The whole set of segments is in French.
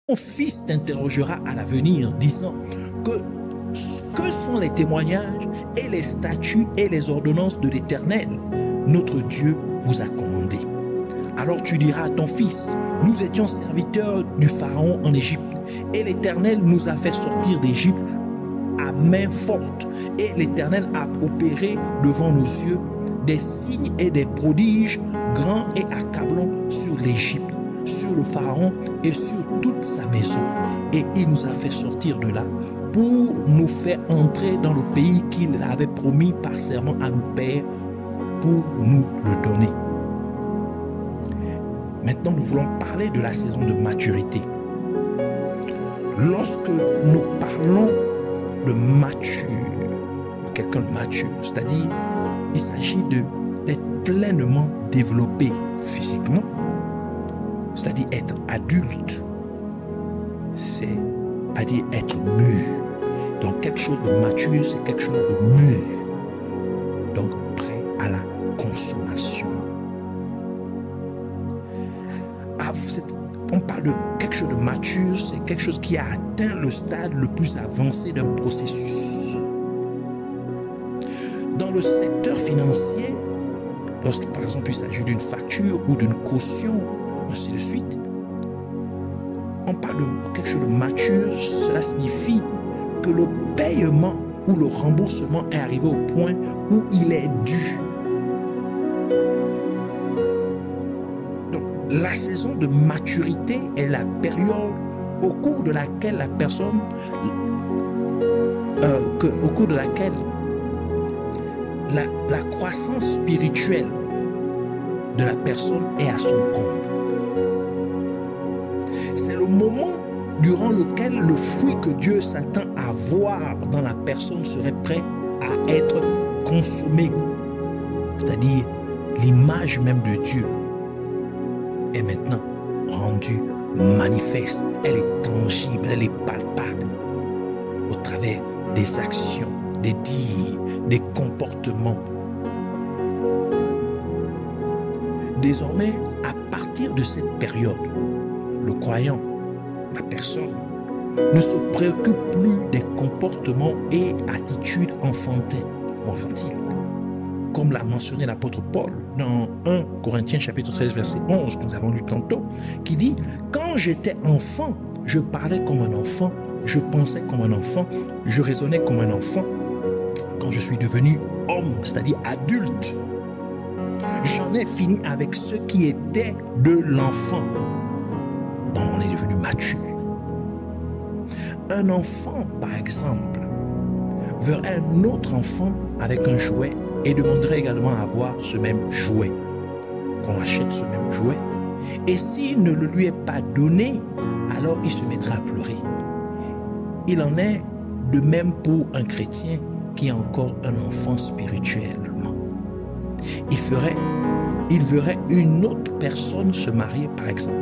Ton fils t'interrogera à l'avenir, disant que sont les témoignages et les statuts et les ordonnances de l'Éternel, notre Dieu vous a commandé. Alors tu diras à ton fils, nous étions serviteurs du Pharaon en Égypte, et l'Éternel nous a fait sortir d'Égypte à main forte, et l'Éternel a opéré devant nos yeux des signes et des prodiges grands et accablants sur l'Égypte, sur le Pharaon et sur toute sa maison. Et il nous a fait sortir de là pour nous faire entrer dans le pays qu'il avait promis par serment à nos pères pour nous le donner. Maintenant, nous voulons parler de la saison de maturité. Lorsque nous parlons de mature, de quelqu'un de mature, c'est-à-dire il s'agit d'être pleinement développé physiquement, c'est-à-dire être adulte, c'est-à-dire être mûr. Donc quelque chose de mature, c'est quelque chose de mûr, donc prêt à la consommation. On parle de quelque chose de mature, c'est quelque chose qui a atteint le stade le plus avancé d'un processus. Dans le secteur financier, lorsque par exemple il s'agit d'une facture ou d'une caution, ainsi de suite, on parle de quelque chose de mature, cela signifie que le paiement ou le remboursement est arrivé au point où il est dû. Donc, la saison de maturité est la période au cours de laquelle la personne, au cours de laquelle la croissance spirituelle de la personne est à son comble. C'est le moment durant lequel le fruit que Dieu s'attend à voir dans la personne serait prêt à être consommé. C'est-à-dire l'image même de Dieu est maintenant rendue manifeste. Elle est tangible, elle est palpable au travers des actions, des dires, des comportements. Désormais, à partir de cette période, le croyant, la personne, ne se préoccupe plus des comportements et attitudes enfantines, comme l'a mentionné l'apôtre Paul dans 1 Corinthiens chapitre 16 verset 11 que nous avons lu tantôt, qui dit « Quand j'étais enfant, je parlais comme un enfant, je pensais comme un enfant, je raisonnais comme un enfant. Quand je suis devenu homme, c'est-à-dire adulte, j'en ai fini avec ce qui était de l'enfant. » Donc on est devenu mature. Un enfant, par exemple, verrait un autre enfant avec un jouet et demanderait également à avoir ce même jouet, qu'on achète ce même jouet. Et s'il ne le lui est pas donné, alors il se mettra à pleurer. Il en est de même pour un chrétien qui est encore un enfant spirituellement. Il verrait une autre personne se marier, par exemple.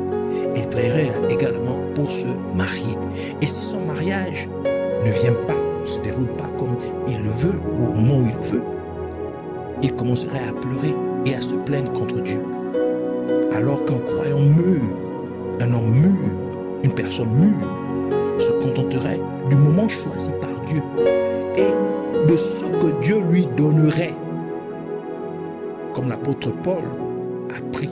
Il prierait également pour se marier. Et si son mariage ne vient pas, ne se déroule pas comme il le veut, ou au moment où il le veut, il commencerait à pleurer et à se plaindre contre Dieu. Alors qu'un croyant mûr, un homme mûr, une personne mûre, se contenterait du moment choisi par Dieu et de ce que Dieu lui donnerait, comme l'apôtre Paul a pris.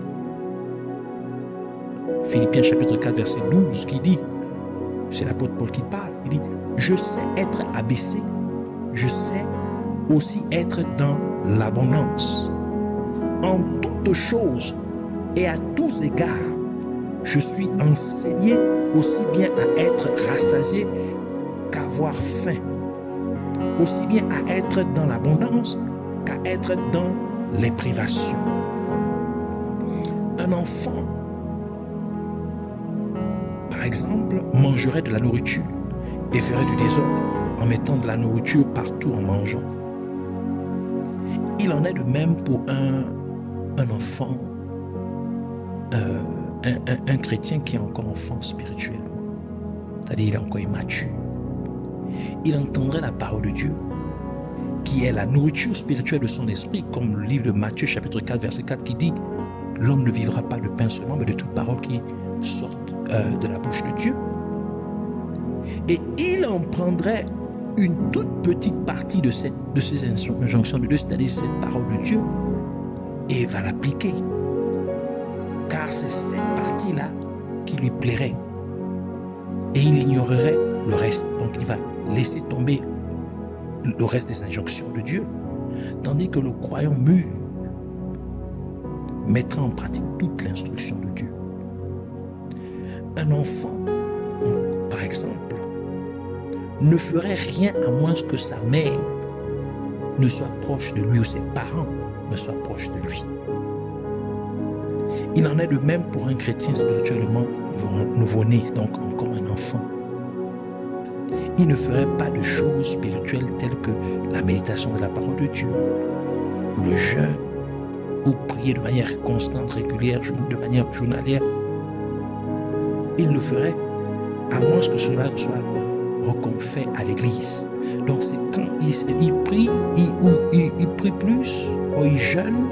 Philippiens chapitre 4 verset 12 qui dit, c'est l'apôtre Paul qui parle, il dit, je sais être abaissé, je sais aussi être dans l'abondance. En toutes choses et à tous égards, je suis enseigné aussi bien à être rassasié qu'avoir faim, aussi bien à être dans l'abondance qu'à être dans les privations. Un enfant, par exemple, mangerait de la nourriture et ferait du désordre en mettant de la nourriture partout en mangeant. Il en est de même pour un enfant, un chrétien qui est encore enfant spirituellement. C'est-à-dire il est encore immature. Il entendrait la parole de Dieu, qui est la nourriture spirituelle de son esprit, comme le livre de Matthieu chapitre 4 verset 4 qui dit « L'homme ne vivra pas de pain seulement, mais de toute parole qui sort de la bouche de Dieu. » Et il en prendrait une toute petite partie de ces injonctions de Dieu, c'est-à-dire cette parole de Dieu, et va l'appliquer. Car c'est cette partie-là qui lui plairait. Et il ignorerait le reste. Donc il va laisser tomber le reste des injonctions de Dieu. Tandis que le croyant mûr mettra en pratique toute l'instruction de Dieu. Un enfant, par exemple, ne ferait rien à moins que sa mère ne soit proche de lui ou ses parents ne soient proches de lui. Il en est de même pour un chrétien spirituellement nouveau-né, donc encore un enfant. Il ne ferait pas de choses spirituelles telles que la méditation de la parole de Dieu, ou le jeûne, ou prier de manière constante, régulière, de manière journalière. Il le ferait à moins que cela soit reconfait à l'église. Donc c'est quand il prie, il prie plus, ou il jeûne,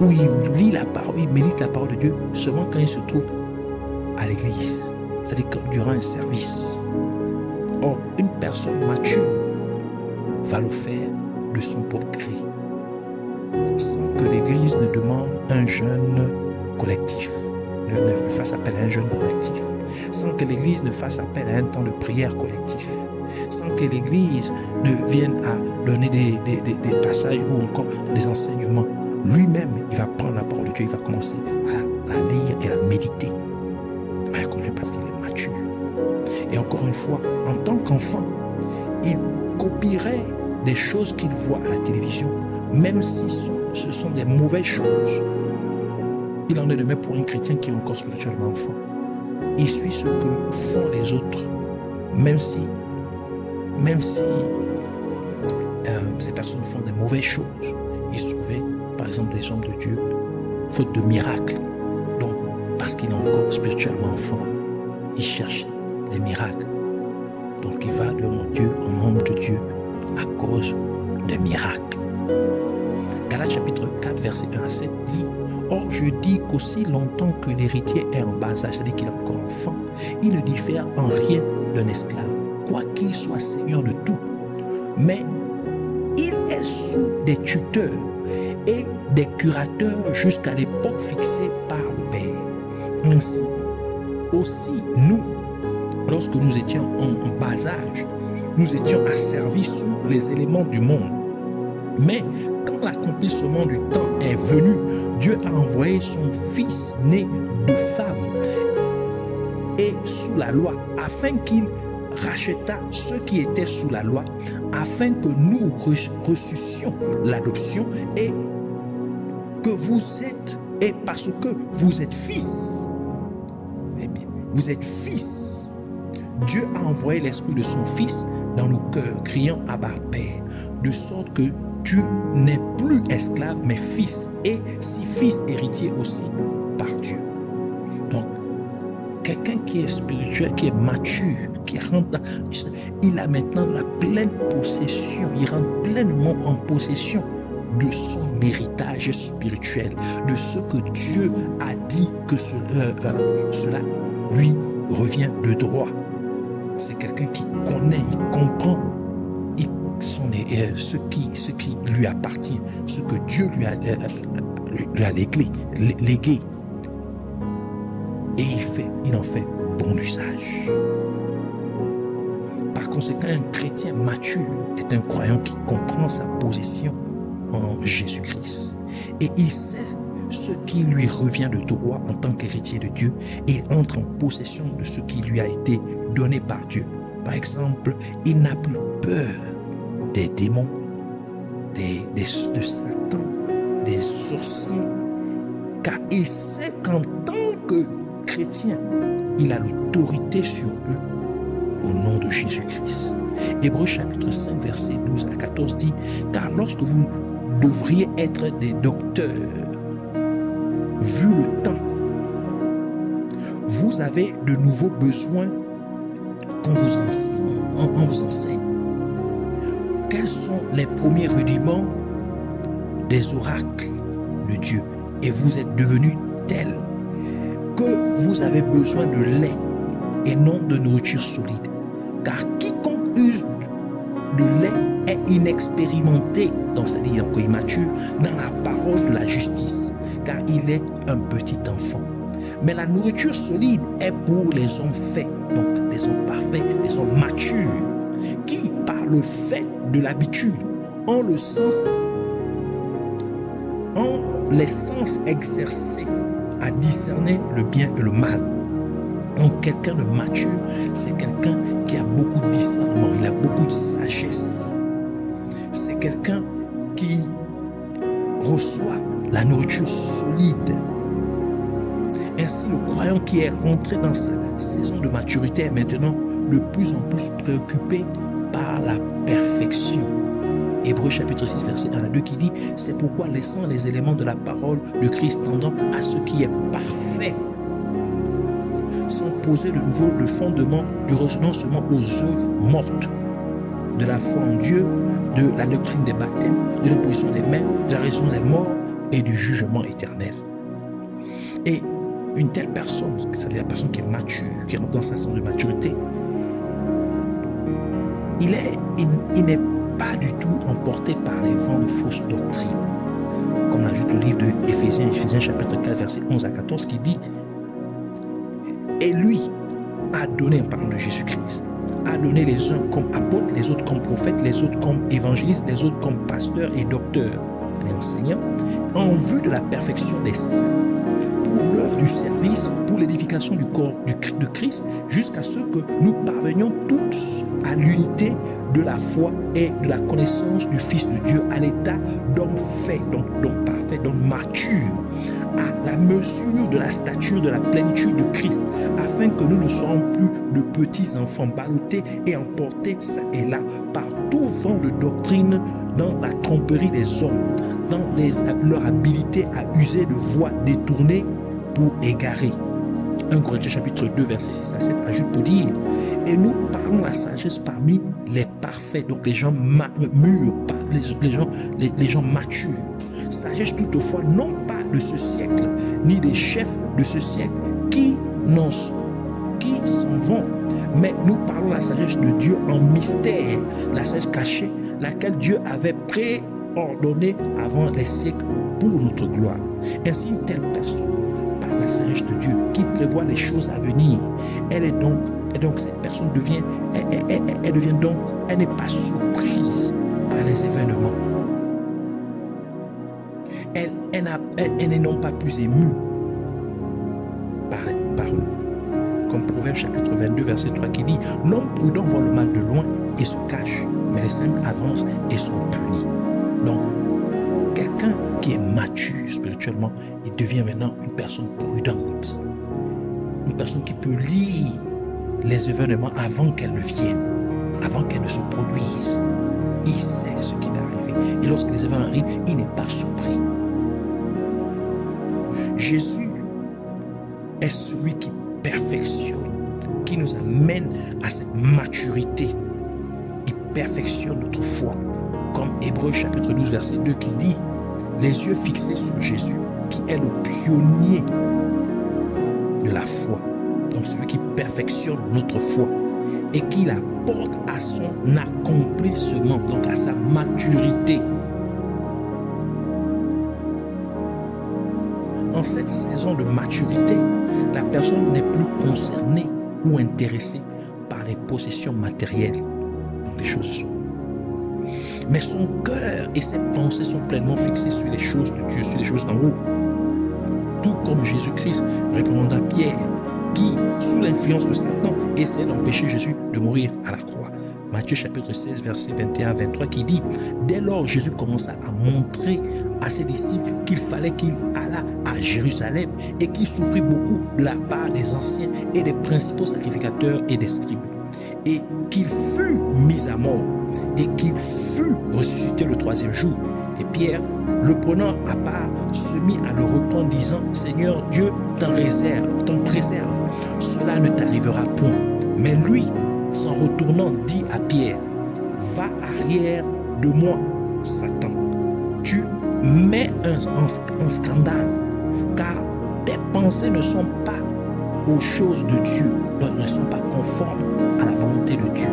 ou il lit la parole, il médite la parole de Dieu, seulement quand il se trouve à l'église, c'est-à-dire durant un service. Or, une personne mature va le faire de son propre gré, sans que l'église ne demande un jeûne collectif, ne fasse appel à un jeûne collectif, sans que l'église ne fasse appel à un temps de prière collectif, sans que l'église ne vienne à donner des passages ou encore des enseignements. Lui-même, il va prendre la parole de Dieu, il va commencer à la lire et la méditer. Parce qu'il est mature. Et encore une fois, en tant qu'enfant, il copierait des choses qu'il voit à la télévision, même si ce sont des mauvaises choses. Il en est de même pour un chrétien qui est encore spirituellement enfant. Il suit ce que font les autres, même si ces personnes font des mauvaises choses. Il sauvait, par exemple, des hommes de Dieu, faute de miracles. Donc, parce qu'il est encore spirituellement enfant, il cherche des miracles. Donc, il va devant Dieu, en homme de Dieu, à cause des miracles. Galates chapitre 4, verset 1 à 7 dit: Or, je dis qu'aussi longtemps que l'héritier est en bas âge, c'est-à-dire qu'il est encore enfant, il ne diffère en rien d'un esclave, quoiqu'il soit seigneur de tout. Mais il est sous des tuteurs et des curateurs jusqu'à l'époque fixée par le Père. Ainsi, aussi nous, lorsque nous étions en bas âge, nous étions asservis sous les éléments du monde. Mais quand l'accomplissement du temps est venu, Dieu a envoyé son Fils né de femme et sous la loi, afin qu'il racheta ceux qui étaient sous la loi, afin que nous reçussions l'adoption et que vous êtes, et parce que vous êtes fils. Vous êtes fils. Dieu a envoyé l'esprit de son Fils dans nos cœurs, criant Abba Père, de sorte que tu n'es plus esclave, mais fils, et si fils héritier aussi par Dieu. Donc, quelqu'un qui est spirituel, qui est mature, qui rentre, il a maintenant la pleine possession, il rentre pleinement en possession de son héritage spirituel, de ce que Dieu a dit que cela lui revient de droit. C'est quelqu'un qui connaît, il comprend ce qui lui appartient, ce que Dieu lui a légué. Et il en fait bon usage. Par conséquent, un chrétien mature est un croyant qui comprend sa position en Jésus-Christ. Et il sait ce qui lui revient de droit en tant qu'héritier de Dieu, et il entre en possession de ce qui lui a été donné par Dieu. Par exemple, il n'a plus peur des démons, de Satan, des sorciers, car il sait qu'en tant que chrétien, il a l'autorité sur eux au nom de Jésus-Christ. Hébreux chapitre 5, verset 12 à 14 dit: Car lorsque vous devriez être des docteurs, vu le temps, vous avez de nouveaux besoins qu'on vous enseigne. Quels sont les premiers rudiments des oracles de Dieu? Et vous êtes devenus tels que vous avez besoin de lait et non de nourriture solide. car quiconque use de lait est inexpérimenté, donc c'est-à-dire encore immature, dans la parole de la justice, car il est un petit enfant. Mais la nourriture solide est pour les hommes faits, donc les hommes parfaits, les hommes matures, qui, par le fait de l'habitude, ont les sens exercés à discerner le bien et le mal. Donc quelqu'un de mature, c'est quelqu'un qui a beaucoup de discernement, il a beaucoup de sagesse. C'est quelqu'un qui reçoit la nourriture solide. Ainsi, le croyant qui est rentré dans sa saison de maturité est maintenant de plus en plus préoccupé par la perfection. Hébreux chapitre 6, verset 1 à 2 qui dit « C'est pourquoi laissant les éléments de la parole de Christ tendant à ce qui est parfait, sans poser de nouveau le fondement du renoncement aux œuvres mortes, de la foi en Dieu, de la doctrine des baptêmes, de l'opposition des mains, de la résurrection des morts et du jugement éternel. » Et une telle personne, c'est-à-dire la personne qui est mature, qui rentre dans sa saison de maturité, il n'est pas du tout emporté par les vents de fausses doctrines. Comme l'ajoute le livre de Éphésiens chapitre 4, verset 11 à 14, qui dit « Et lui a donné, en parlant de Jésus-Christ, a donné les uns comme apôtres, les autres comme prophètes, les autres comme évangélistes, les autres comme pasteurs et docteurs et enseignants, en vue de la perfection des saints, pour l'œuvre du service, pour l'édification du corps de Christ, jusqu'à ce que nous parvenions tous à l'unité de la foi et de la connaissance du Fils de Dieu, à l'état d'homme fait, donc parfait, donc mature, à la mesure de la stature de la plénitude de Christ, afin que nous ne soyons plus de petits enfants ballottés et emportés ça et là par tout vent de doctrine dans la tromperie des hommes, dans leur habilité à user de voies détournées pour égarer. 1 Corinthiens chapitre 2 verset 6 à 7 ajoute pour dire « Et nous parlons la sagesse parmi les parfaits », donc les gens mûrs, les gens matures. Sagesse toutefois non pas de ce siècle, ni des chefs de ce siècle qui s'en vont, mais nous parlons la sagesse de Dieu en mystère, la sagesse cachée, laquelle Dieu avait préordonnée avant les siècles pour notre gloire. Ainsi, une telle personne, par la sagesse de Dieu, qui prévoit les choses à venir, et donc cette personne elle n'est pas surprise par les événements. Elle n'est non pas plus émue par eux. Comme Proverbe chapitre 22 verset 3 qui dit « L'homme prudent voit le mal de loin et se cache, mais les simples avancent et sont punis. » Donc, quelqu'un qui est mature spirituellement, il devient maintenant une personne prudente. Une personne qui peut lire les événements avant qu'elles ne viennent, avant qu'elles ne se produisent. Il sait ce qui va arriver. Et lorsque les événements arrivent, il n'est pas surpris. Jésus est celui qui perfectionne, qui nous amène à cette maturité. Il perfectionne notre foi. Comme Hébreux chapitre 12 verset 2 qui dit « Les yeux fixés sur Jésus, qui est le pionnier de la foi. » Donc celui qui perfectionne notre foi et qui la porte à son accomplissement, donc à sa maturité. En cette saison de maturité, la personne n'est plus concernée ou intéressée par les possessions matérielles, donc les choses. Mais son cœur et ses pensées sont pleinement fixés sur les choses de Dieu, sur les choses en haut. Tout comme Jésus-Christ répondant à Pierre, qui, sous l'influence de Satan, essaie d'empêcher Jésus de mourir à la croix. Matthieu chapitre 16, verset 21-23 qui dit « Dès lors, Jésus commença à montrer à ses disciples qu'il fallait qu'il allât à Jérusalem et qu'il souffrit beaucoup de la part des anciens et des principaux sacrificateurs et des scribes, et qu'il fut mis à mort et qu'il fut ressuscité le troisième jour. Et Pierre, le prenant à part, se mit à le reprendre, disant « Seigneur Dieu, t'en préserve, cela ne t'arrivera point. » Mais lui, s'en retournant, dit à Pierre « Va arrière de moi, Satan. Tu mets un scandale, car tes pensées ne sont pas aux choses de Dieu, donc ne sont pas conformes à la volonté de Dieu. »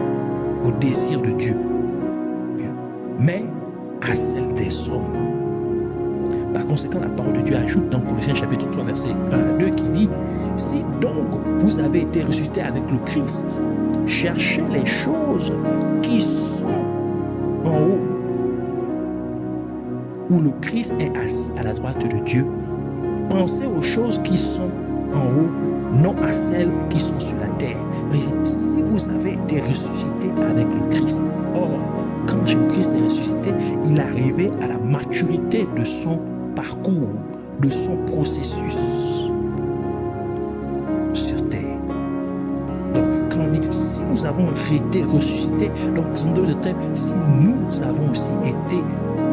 conséquent, la parole de Dieu ajoute dans Colossiens chapitre 3, verset 1 à 2 qui dit « Si donc vous avez été ressuscité avec le Christ, cherchez les choses qui sont en haut, où le Christ est assis à la droite de Dieu. Pensez aux choses qui sont en haut, non à celles qui sont sur la terre. » Si vous avez été ressuscité avec le Christ, or, quand Jésus-Christ est ressuscité, il est arrivé à la maturité de son parcours, de son processus sur terre. Donc, quand on dit, si nous avons été ressuscités, donc, en d'autres termes, si nous avons aussi été,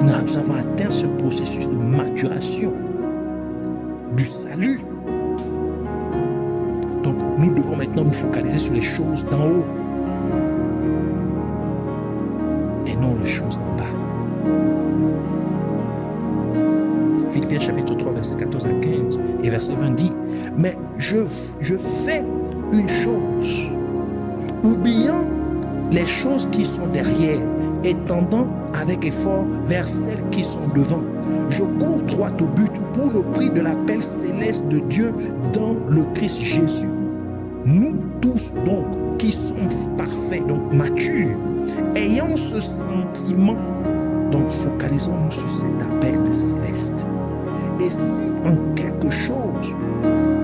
nous avons atteint ce processus de maturation du salut, donc nous devons maintenant nous focaliser sur les choses d'en haut et non les choses d'en bas. Philippiens chapitre 3, verset 14 à 15 et verset 20 dit « Mais je fais une chose, oubliant les choses qui sont derrière et tendant avec effort vers celles qui sont devant. Je cours droit au but pour le prix de l'appel céleste de Dieu dans le Christ Jésus. Nous tous donc qui sommes parfaits, donc matures, ayant ce sentiment, donc focalisons-nous sur cet appel céleste. Et si en quelque chose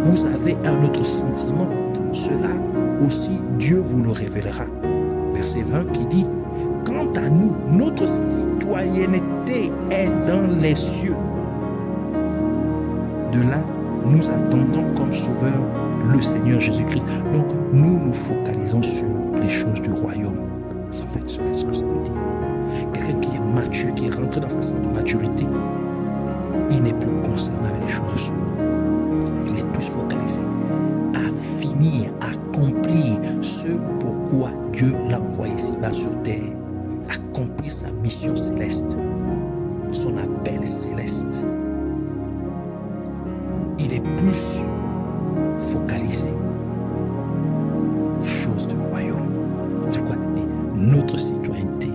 vous avez un autre sentiment, cela aussi Dieu vous le révélera. Verset 20 qui dit « Quant à nous, notre citoyenneté est dans les cieux. De là, nous attendons comme sauveur le Seigneur Jésus-Christ. » Donc, nous nous focalisons sur les choses du royaume. Ça fait ce que ça veut dire. Quelqu'un qui est mature, qui est rentré dans sa salle de maturité, il n'est plus concerné avec les choses de ce monde. Il est plus focalisé à finir, à accomplir ce pourquoi Dieu l'a envoyé ici-bas sur terre. Accomplir sa mission céleste, son appel céleste. Il est plus focalisé aux choses du royaume. C'est quoi? Notre citoyenneté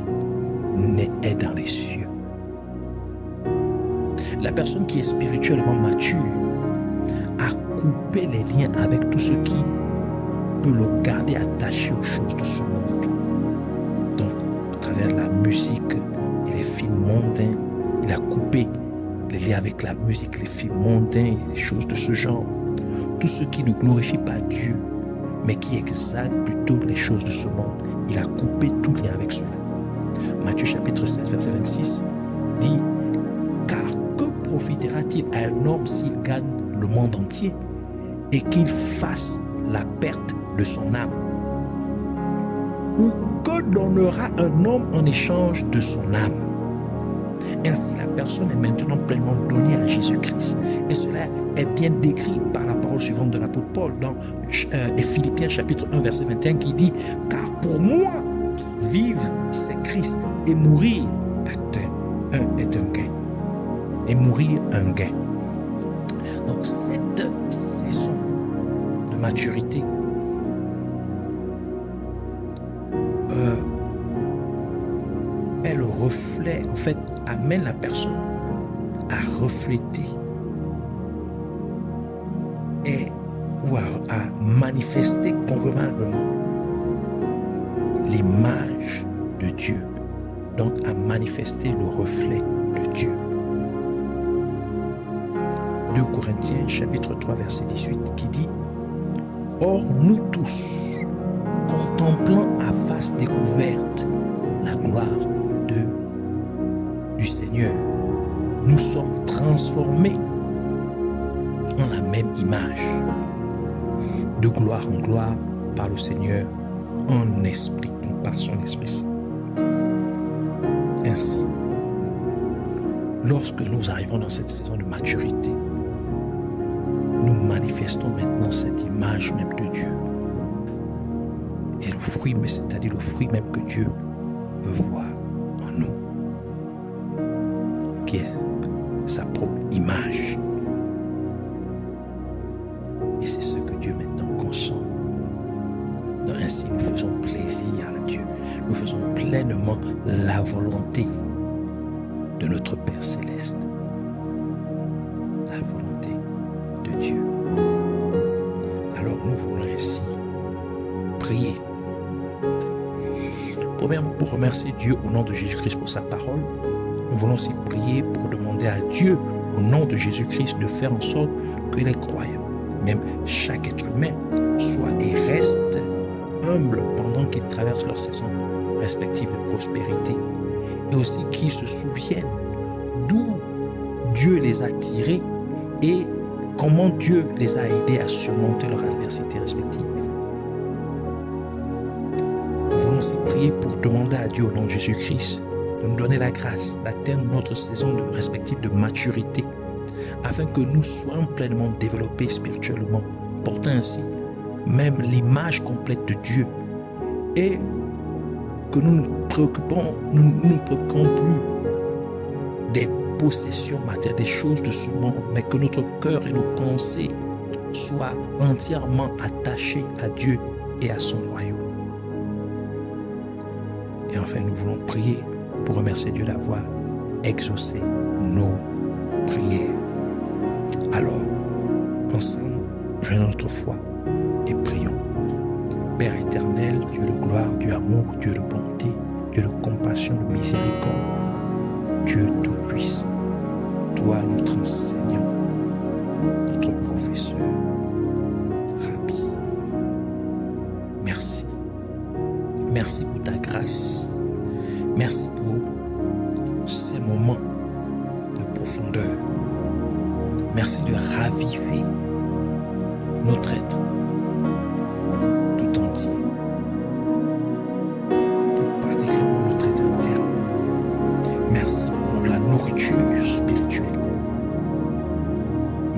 est dans les cieux. La personne qui est spirituellement mature a coupé les liens avec tout ce qui peut le garder attaché aux choses de ce monde. Donc, à travers la musique et les films mondains, il a coupé les liens avec la musique, les films mondains et les choses de ce genre. Tout ce qui ne glorifie pas Dieu, mais qui exalte plutôt les choses de ce monde. Il a coupé tout lien avec cela. Matthieu chapitre 16, verset 26 dit « Car que profitera-t-il à un homme s'il gagne le monde entier et qu'il fasse la perte de son âme? Ou que donnera un homme en échange de son âme? » Ainsi, la personne est maintenant pleinement donnée à Jésus-Christ. Et cela est bien décrit par la parole suivante de l'apôtre Paul dans Philippiens chapitre 1, verset 21 qui dit « Car pour moi, vivre, c'est Christ, et mourir est un gain. » Et mourir, un gain. Donc, cette saison de maturité est le reflet, en fait, amène la personne à refléter et ou à manifester convenablement l'image de Dieu. Donc, à manifester le reflet de Dieu. 2 Corinthiens chapitre 3 verset 18 qui dit « Or nous tous, contemplant à face découverte la gloire du Seigneur, nous sommes transformés en la même image, de gloire en gloire par le Seigneur en esprit, donc par son Esprit Saint. » Ainsi, lorsque nous arrivons dans cette saison de maturité, nous manifestons maintenant cette image même de Dieu. Et le fruit, mais c'est-à-dire le fruit même que Dieu veut voir en nous, qui est sa propre image. Et c'est ce que Dieu maintenant consent. Donc ainsi, nous faisons plaisir à Dieu. Nous faisons pleinement la volonté de notre Père Céleste. la volonté de Dieu. Alors nous voulons ainsi prier. Premièrement, pour remercier Dieu au nom de Jésus-Christ pour sa parole, nous voulons aussi prier pour demander à Dieu, au nom de Jésus-Christ, de faire en sorte que les croyants, même chaque être humain, soit et reste humble pendant qu'ils traversent leur saison respective de prospérité, et aussi qu'ils se souviennent d'où Dieu les a tirés et comment Dieu les a aidés à surmonter leur adversité respective. Nous voulons aussi prier pour demander à Dieu au nom de Jésus-Christ de nous donner la grâce d'atteindre notre saison respective de maturité afin que nous soyons pleinement développés spirituellement, portant ainsi même l'image complète de Dieu et que nous ne nous préoccupons plus des possessions matérielles, des choses de ce monde, mais que notre cœur et nos pensées soient entièrement attachés à Dieu et à son royaume. Et enfin, nous voulons prier pour remercier Dieu d'avoir exaucé nos prières. Alors, ensemble, joignons notre foi et prions. Père éternel, Dieu de gloire, Dieu d'amour, Dieu de bonté, Dieu de compassion, de miséricorde, Dieu tout-puissant, toi notre enseignant, notre professeur, Rabbi, merci. Merci pour ta grâce. Merci pour ces moments de profondeur. Merci de raviver notre être tout entier. Pour particulièrement notre être interne. Merci pour la nourriture spirituelle.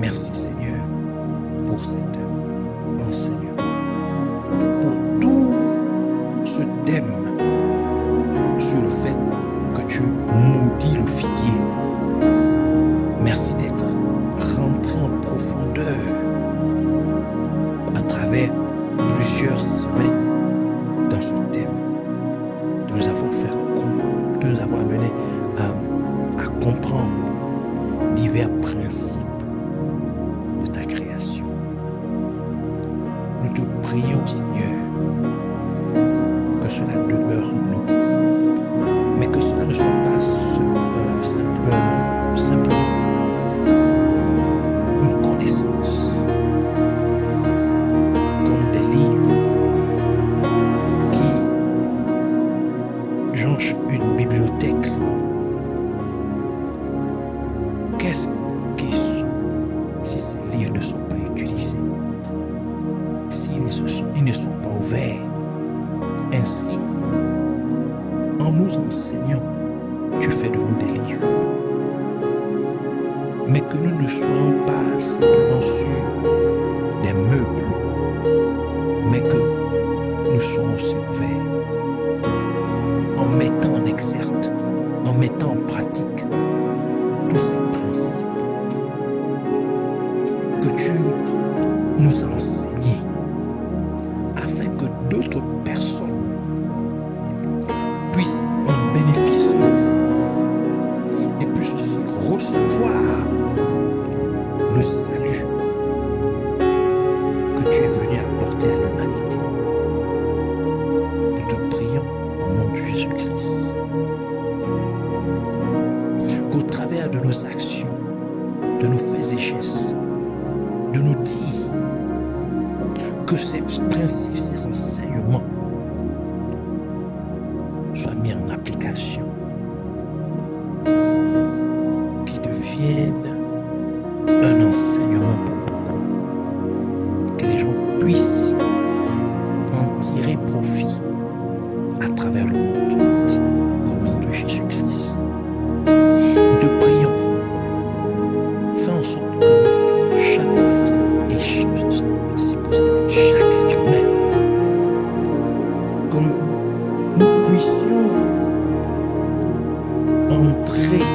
Merci Seigneur pour cet enseignement. Pour tout ce thème sur le fait que tu maudis le figuier. Merci d'être rentré en profondeur à travers plusieurs semaines dans ce thème, de nous avoir amené à comprendre divers principes de ta création. Nous te prions, Seigneur, que cela demeure en nous, mais que cela ne soit pas simplement une connaissance, comme des livres qui jonchent une bibliothèque. Qu'est-ce qu'ils sont si ces livres ne sont pas utilisés, s'ils ne sont pas ouverts? Ainsi, en nous enseignant, tu fais de nous des livres. Mais que nous ne soyons pas simplement sur des meubles, mais que nous soyons aussi ouverts, en mettant en exergue, en mettant en pratique tous ces principes que tu nous as enseignés, afin que d'autres personnes puissent en bénéficier et puissent aussi recevoir le salut que tu es venu apporter à l'humanité. Nous te prions au nom de Jésus-Christ qu'au travers de nos actions, de nos faits et gestes, de nos dires, que ces principes, ces enseignements soient mis en application, qui deviennent un enseignement pour beaucoup, que les gens puissent en tirer profit à travers le monde, au nom de Jésus-Christ. Nous te prions, fais en sorte que chaque personne et chaque être humain, que nous puissions entrer